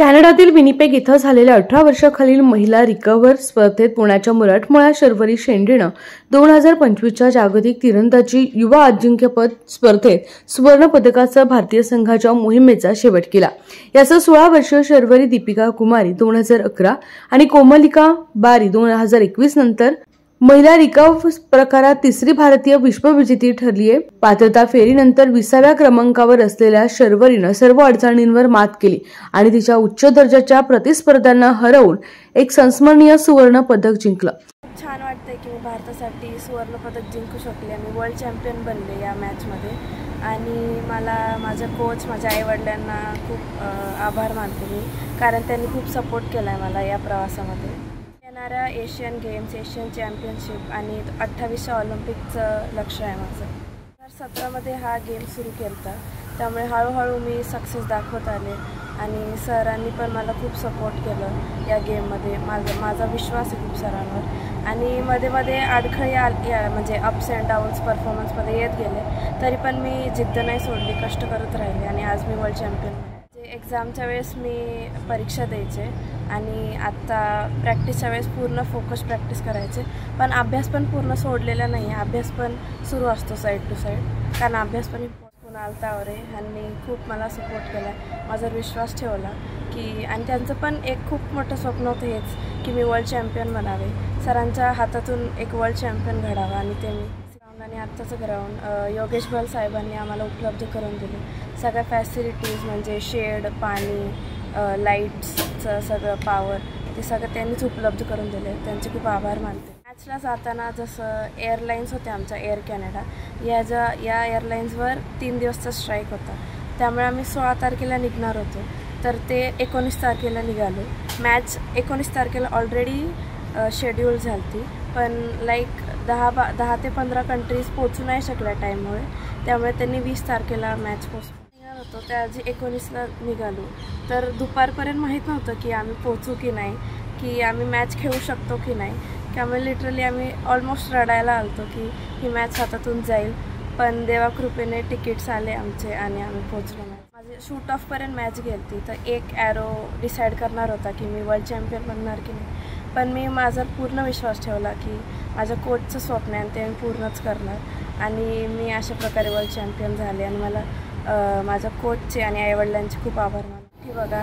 कॅनडातील Winnipeg इथं झालेल्या 18 वर्षाखालील महिला रिकव्हर स्पर्धेत पुण्याच्या मराठमोळ्या शर्वरी शेंडेनं 2025च्या जागतिक तिरंदाजी युवा अजिंक्यपद स्पर्धेत सुवर्ण पदकासह भारतीय संघाच्या मोहिमेचा शेवट केला। यासह 16 वर्षीय शर्वरी दीपिका कुमारी 2011 आणि कोमलिका बारी 2021 नंतर महिला रिकर्व प्रकारात तिसरी भारतीय विश्वविजेती ठरली आहे। पात्रता फेरीनंतर 20व्या क्रमांकावर असलेल्या शर्वरीनं सर्व अडचणींवर मात केली आणि तिच्या उच्च दर्जाच्या प्रतिस्पर्ध्यांना हरवून एक संस्मरणीय सुवर्ण पदक जिंकलं। छान वाटतंय की मी भारतासाठी सुवर्ण पदक जिंकू शकले। मी वर्ल्ड चॅम्पियन बनले या मॅचमध्ये आणि मला माझा कोच माझ्या आईवडिलांना खूप आभार मानते मी, कारण त्यांनी खूप सपोर्ट केलाय मला या प्रवासामध्ये। येणाऱ्या एशियन गेम्स, एशियन चॅम्पियनशिप आणि 28व्या ऑलिम्पिकचं लक्ष आहे माझं। 2017मध्ये हा गेम सुरू केला, त्यामुळे हळूहळू मी सक्सेस दाखवत आले आणि सरांनी पण मला खूप सपोर्ट केलं या गेममध्ये। माझा विश्वास आहे खूप सरांवर आणि मध्ये अडखळे म्हणजे अप्स अँड डाऊन्स परफॉर्मन्समध्ये येत गेले, तरी पण मी जिद्द नाही सोडली, कष्ट करत राहिले आणि आज मी वर्ल्ड चॅम्पियन। एक्झामच्या वेळेस मी परीक्षा द्यायचे आणि आता प्रॅक्टिसच्या वेळेस पूर्ण फोकस प्रॅक्टिस करायचे, पण अभ्यास पण पूर्ण सोडलेला नाही आहे। अभ्यास पण सुरू असतो साईड टू साईड, कारण अभ्यास पण कुणाल तावरे ह्यांनी खूप मला सपोर्ट केला, माझा विश्वास ठेवला की, आणि त्यांचं पण एक खूप मोठं स्वप्न होतं हेच की मी वर्ल्ड चॅम्पियन बनावे, सरांच्या हातातून एक वर्ल्ड चॅम्पियन घडावा आणि ते मी आणि आत्ताचं ग्राउंड योगेश बल साहेबांनी आम्हाला उपलब्ध करून दिले। सगळ्या फॅसिलिटीज म्हणजे शेड, पाणी, लाईट्सचं सगळं पॉवर ते सगळं त्यांनीच उपलब्ध करून दिले, त्यांचे खूप आभार मानते। मॅचला जाताना जसं एअरलाईन्स होत्या आमच्या एअर कॅनडा, या एअरलाईन्सवर 3 दिवसचा स्ट्राईक होता, त्यामुळे आम्ही 16 तारखेला निघणार होतो, तर ते 19 तारखेला निघालो। मॅच 19 तारखेला ऑलरेडी शेड्यूल झाली, पण लाईक 10 ते 15 कंट्रीज पोचू नाही शकल्या टाईममुळे, त्यामुळे त्यांनी 20 तारखेला मॅच निघालो होतो, त्याआधी 19ला निघालो। तर दुपारपर्यंत माहीत नव्हतं की आम्ही पोचू की नाही, की आम्ही मॅच खेळू शकतो की नाही, त्यामुळे लिटरली आम्ही ऑलमोस्ट रडायला आलतो की ही मॅच हातातून जाईल, पण देवाकृपेने तिकीट्स आले आमचे आणि आम्ही पोचलो। माझे शूट ऑफपर्यंत मॅच गेली, तर एक ॲरो डिसाईड करणार होता की मी वर्ल्ड चॅम्पियन बनणार की नाही, पण मी माझा पूर्ण विश्वास ठेवला की माझ्या कोचचं स्वप्न आहे आणि ते मी पूर्णच करणार आणि मी अशा प्रकारे वर्ल्ड चॅम्पियन झाले आणि मला माझ्या कोचचे आणि आईवडिलांचे खूप आभार मानते की बघा,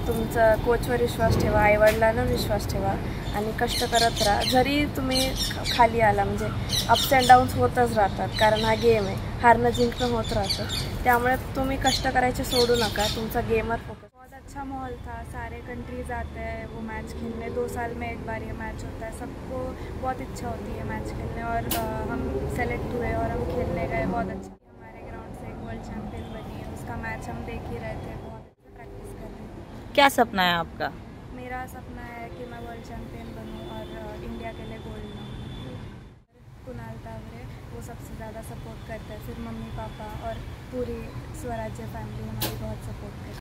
तुमचा कोचवर विश्वास ठेवा, आईवडिलांवर विश्वास ठेवा आणि कष्ट करत राहा। जरी तुम्ही खाली आला म्हणजे अप्स अँड डाऊन्स होतच राहतात, कारण हा गेम आहे, हारणं जिंकणं होत राहतं, त्यामुळे तुम्ही कष्ट करायचे सोडू नका, तुमचा गेमवर फोकस। बहुत अच्छा माहौल था, सारे कंट्रीज आते हैं वो मैच खेलने, 2 साल में एक बार ये मैच होता है, सबको बहुत इच्छा होती है मैच खेलने और हम सेलेक्ट हुए और हम खेलने गए, बहुत अच्छा। हमारे ग्राउंड से एक वर्ल्ड चैम्पियन बनी है, उसका मैच हम देख ही रहे थे, बहुत अच्छा प्रैक्टिस कर रहे हैं। क्या सपना है आपका? मेरा सपना है कि मैं वर्ल्ड चैम्पियन बनूँ और इंडिया के लिए गोल्ड लाऊँ। कुणाल तावरे वो सबसे ज़्यादा सपोर्ट करते हैं, फिर मम्मी पापा और पूरी स्वराज्य फैमिली हमारी बहुत सपोर्ट करती है।